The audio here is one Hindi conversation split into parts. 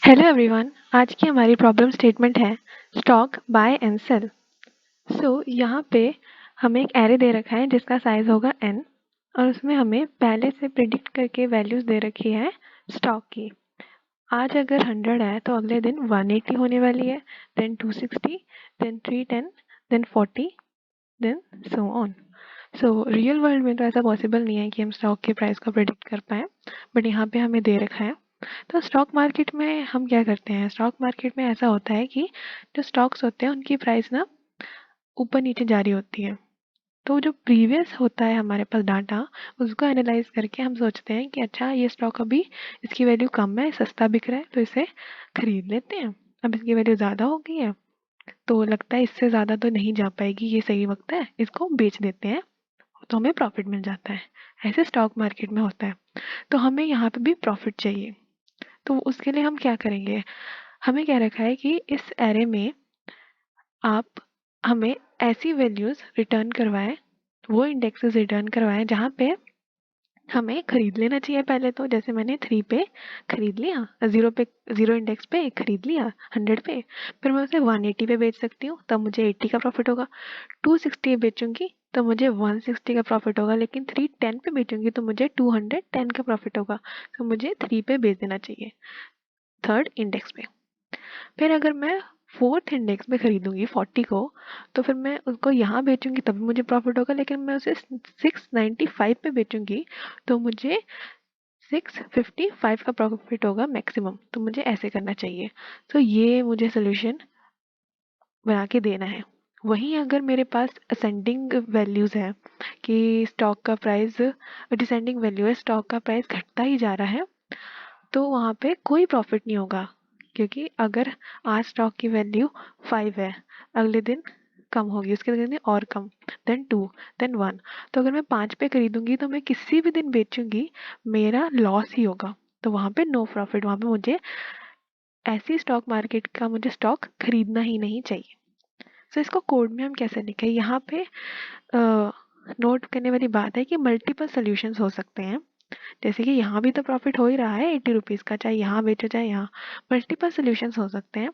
हेलो एवरीवन, आज की हमारी प्रॉब्लम स्टेटमेंट है स्टॉक बाय एंड सेल। यहाँ पे हमें एक एरे दे रखा है जिसका साइज होगा n और उसमें हमें पहले से प्रिडिक्ट करके वैल्यूज दे रखी है स्टॉक की। आज अगर 100 है तो अगले दिन 180 होने वाली है, then 260, then 310, then 40, then so on. Real world में तो ऐसा पॉसिबल नहीं है कि हम स्टॉक के प्राइस को प्रिडिक्ट कर पाए, बट यहाँ पे हमें दे रखा है। तो स्टॉक मार्केट में हम क्या करते हैं, स्टॉक मार्केट में ऐसा होता है कि जो स्टॉक्स होते हैं उनकी प्राइस ना ऊपर नीचे जारी होती है। तो जो प्रीवियस होता है हमारे पास डाटा, उसको एनालाइज करके हम सोचते हैं कि अच्छा ये स्टॉक अभी इसकी वैल्यू कम है, सस्ता बिक रहा है, तो इसे खरीद लेते हैं। अब इसकी वैल्यू ज़्यादा हो गई है तो लगता है इससे ज़्यादा तो नहीं जा पाएगी, ये सही वक्त है, इसको बेच देते हैं तो हमें प्रॉफिट मिल जाता है। ऐसे स्टॉक मार्केट में होता है। तो हमें यहाँ पे भी प्रॉफिट चाहिए, तो उसके लिए हम क्या करेंगे, हमें क्या रखा है कि इस एरे में आप हमें ऐसी वैल्यूज रिटर्न करवाएं, वो इंडेक्सेस रिटर्न करवाएं जहाँ पे हमें खरीद लेना चाहिए। पहले तो जैसे मैंने 3 पे खरीद लिया, 0 पे, 0 इंडेक्स पे खरीद लिया 100 पे, फिर मैं उसे 180 पे बेच सकती हूँ, तब मुझे 80 का प्रॉफिट होगा। 260 बेचूंगी तो मुझे 160 का प्रॉफिट होगा, लेकिन 310 पे बेचूंगी तो मुझे 210 का प्रॉफिट होगा। तो मुझे 3 पे बेच देना चाहिए, थर्ड इंडेक्स पे। फिर अगर मैं फोर्थ इंडेक्स में खरीदूंगी 40 को, तो फिर मैं उसको यहाँ बेचूंगी तब मुझे प्रॉफिट होगा, लेकिन मैं उसे 695 पे बेचूंगी तो मुझे 655 का प्रॉफिट होगा मैक्सिमम। तो मुझे ऐसे करना चाहिए। तो ये मुझे सोल्यूशन बना के देना है। वहीं अगर मेरे पास असेंडिंग वैल्यूज है कि स्टॉक का प्राइस, डिसेंडिंग वैल्यू है, स्टॉक का प्राइस घटता ही जा रहा है, तो वहाँ पे कोई प्रॉफिट नहीं होगा। क्योंकि अगर आज स्टॉक की वैल्यू 5 है, अगले दिन कम होगी, उसके अगले दिन और कम, देन 2, देन 1। तो अगर मैं 5 पे खरीदूंगी तो मैं किसी भी दिन बेचूंगी, मेरा लॉस ही होगा। तो वहाँ पे नो प्रॉफिट, वहाँ पे मुझे ऐसी स्टॉक मार्केट का मुझे स्टॉक खरीदना ही नहीं चाहिए। सो इसको कोड में हम कैसे लिखें, यहाँ पे नोट करने वाली बात है कि मल्टीपल सोल्यूशंस हो सकते हैं। जैसे कि यहाँ भी तो प्रॉफिट हो ही रहा है 80 रुपीज़ का, चाहे यहाँ बेचो चाहे यहाँ। मल्टीपल सोल्यूशंस हो सकते हैं।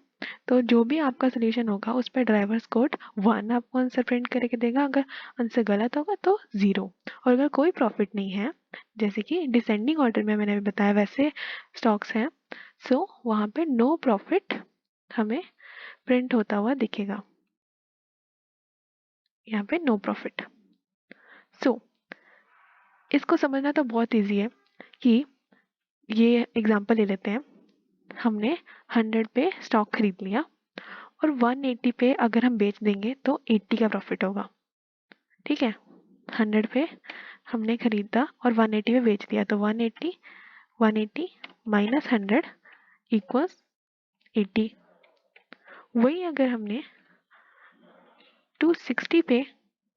तो जो भी आपका सोल्यूशन होगा उस पर ड्राइवर्स कोड 1 आपको आंसर प्रिंट करके देगा, अगर आंसर गलत होगा तो 0। और अगर कोई प्रॉफिट नहीं है, जैसे कि डिसेंडिंग ऑर्डर में मैंने अभी बताया वैसे स्टॉक्स हैं, सो वहाँ पे नो प्रॉफिट हमें प्रिंट होता हुआ दिखेगा, यहाँ पे नो प्रॉफिट। सो इसको समझना तो बहुत ईजी है कि ये एग्जांपल ले लेते हैं। हमने 100 पे स्टॉक खरीद लिया और 180 पे अगर हम बेच देंगे तो 80 का प्रॉफिट होगा। ठीक है, 100 पे हमने खरीदा और 180 पे बेच दिया, तो 180 माइनस 100 इक्वल्स 80। वही अगर हमने 260 पे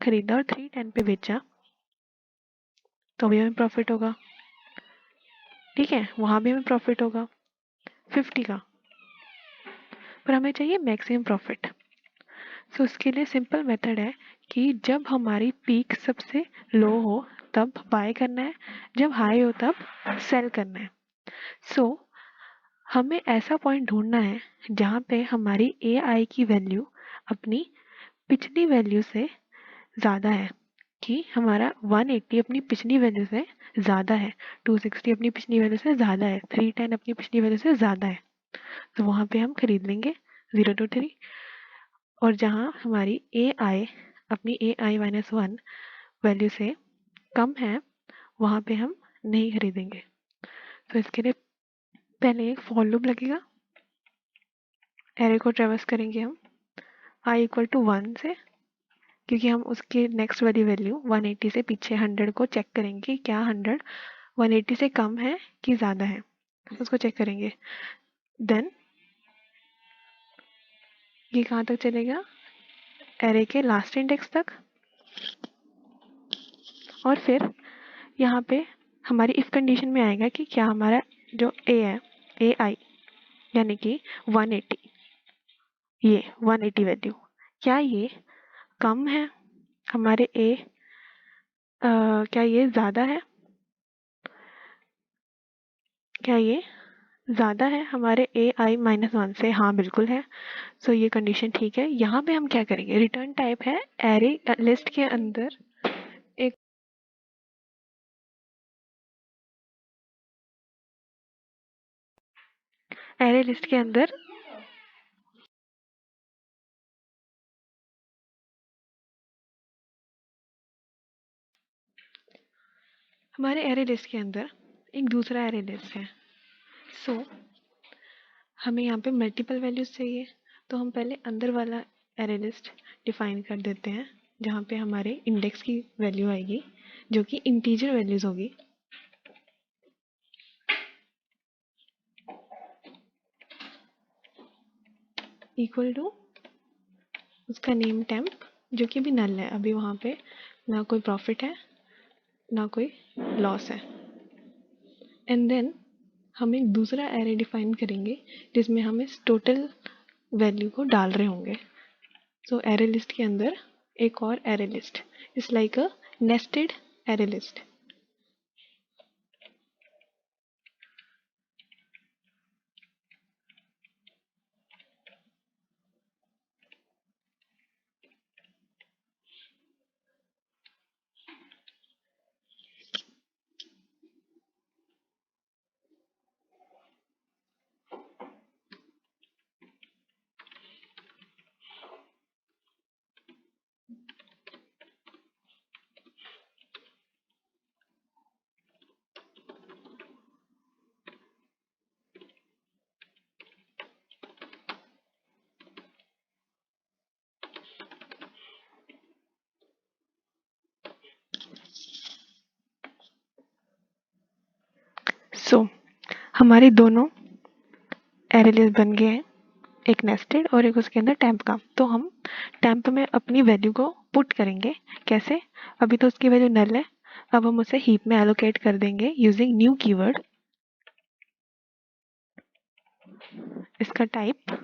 खरीदा और 310 पे बेचा तो भी हमें प्रॉफिट होगा। ठीक है, वहाँ भी हमें प्रॉफिट होगा 50 का, पर हमें चाहिए मैक्सिमम प्रॉफिट। सो उसके लिए सिंपल मेथड है कि जब हमारी पीक सबसे लो हो तब बाय करना है, जब हाई हो तब सेल करना है। सो हमें ऐसा पॉइंट ढूंढना है जहाँ पे हमारी ए आई की वैल्यू अपनी पिछली वैल्यू से ज़्यादा है, कि हमारा 180 अपनी पिछली वैल्यू से ज़्यादा है, 260 अपनी पिछली वैल्यू से ज़्यादा है, 310 अपनी पिछली वैल्यू से ज़्यादा है। तो वहाँ पे हम खरीद लेंगे 0 to 3। और जहाँ हमारी ए आई अपनी ए आई माइनस 1 वैल्यू से कम है, वहाँ पे हम नहीं खरीदेंगे। तो इसके लिए पहले एक फॉर लूप लगेगा, एरे को ट्रेवर्स करेंगे हम i इक्वल टू 1 से, क्योंकि हम उसके नेक्स्ट वाली वैल्यू 180 से पीछे 100 को चेक करेंगे, क्या 100 180 से कम है कि ज़्यादा है, उसको चेक करेंगे। देन ये कहाँ तक चलेगा, एरे के लास्ट इंडेक्स तक। और फिर यहाँ पे हमारी इफ कंडीशन में आएगा कि क्या हमारा जो ए है, ए आई यानी कि 180, ये 180 वैल्यू, क्या ये कम है हमारे ए, क्या ये ज़्यादा है, क्या ये ज़्यादा है हमारे ai-1 से, हाँ बिल्कुल है। सो ये कंडीशन ठीक है। यहाँ पे हम क्या करेंगे, रिटर्न टाइप है एरे लिस्ट के अंदर एक एरे लिस्ट के अंदर हमारे एरे लिस्ट के अंदर एक दूसरा एरे लिस्ट है। सो हमें यहाँ पे मल्टीपल वैल्यूज चाहिए, तो हम पहले अंदर वाला एरे लिस्ट डिफाइन कर देते हैं, जहाँ पे हमारे इंडेक्स की वैल्यू आएगी जो कि इंटीजर वैल्यूज होगी। इक्वल टू उसका नेम टेम्प, जो कि अभी नल है, अभी वहाँ पे ना कोई प्रॉफिट है ना कोई लॉस है। एंड देन हम एक दूसरा एरे डिफाइन करेंगे जिसमें हम इस टोटल वैल्यू को डाल रहे होंगे। सो एरे लिस्ट के अंदर एक और array list, it's like a nested array list. So हमारे दोनों एरे लिस्ट बन गए हैं, एक नेस्टेड और एक उसके अंदर टेम्प का। तो हम टेम्प में अपनी वैल्यू को पुट करेंगे। कैसे, अभी तो उसकी वैल्यू नल है, अब हम उसे हीप में एलोकेट कर देंगे यूजिंग न्यू कीवर्ड। इसका टाइप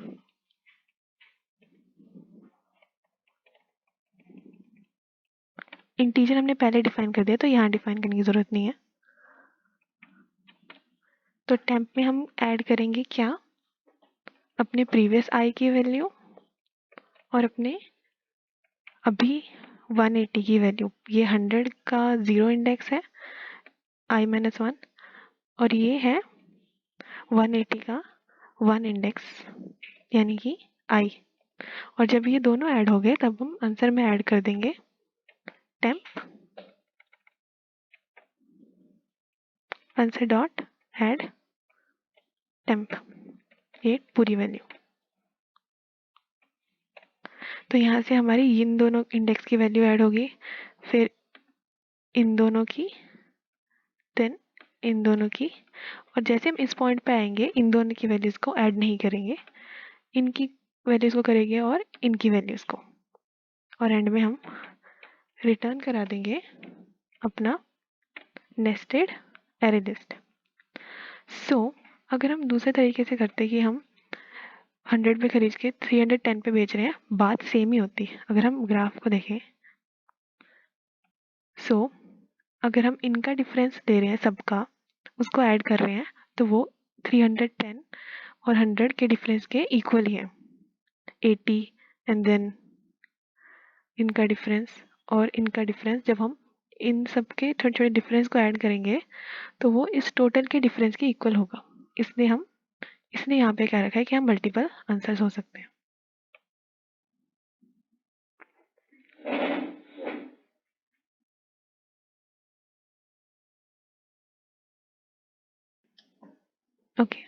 इंटीजर हमने पहले डिफाइन कर दिया, तो यहाँ डिफाइन करने की जरूरत नहीं है। तो टेम्प में हम ऐड करेंगे क्या, अपने प्रीवियस आई की वैल्यू और अपने अभी 180 की वैल्यू। ये 100 का 0 इंडेक्स है i-1, और ये है 180 का 1 इंडेक्स यानी कि i। और जब ये दोनों ऐड हो गए तब हम आंसर में ऐड कर देंगे temp answer dot add temp, ये पूरी वैल्यू। तो यहाँ से हमारी इन दोनों इंडेक्स की वैल्यू ऐड होगी, फिर इन दोनों की, देन इन दोनों की, और जैसे हम इस पॉइंट पे आएंगे इन दोनों की वैल्यूज को ऐड नहीं करेंगे, इनकी वैल्यूज को करेंगे और इनकी वैल्यूज को, और एंड में हम रिटर्न करा देंगे अपना नेस्टेड एरे लिस्ट। सो अगर हम दूसरे तरीके से करते कि हम 100 पे खरीद के 310 पे बेच रहे हैं, बात सेम ही होती है। अगर हम ग्राफ को देखें, सो अगर हम इनका डिफरेंस दे रहे हैं सबका, उसको ऐड कर रहे हैं, तो वो 310 और 100 के डिफरेंस के इक्वल ही है, 80। एंड देन इनका डिफरेंस और इनका डिफरेंस, जब हम इन सब के छोटे छोटे डिफरेंस को ऐड करेंगे तो वो इस टोटल के डिफरेंस के इक्वल होगा। इसलिए यहाँ पे क्या रखा है कि हम मल्टीपल आंसर्स हो सकते हैं। ओके।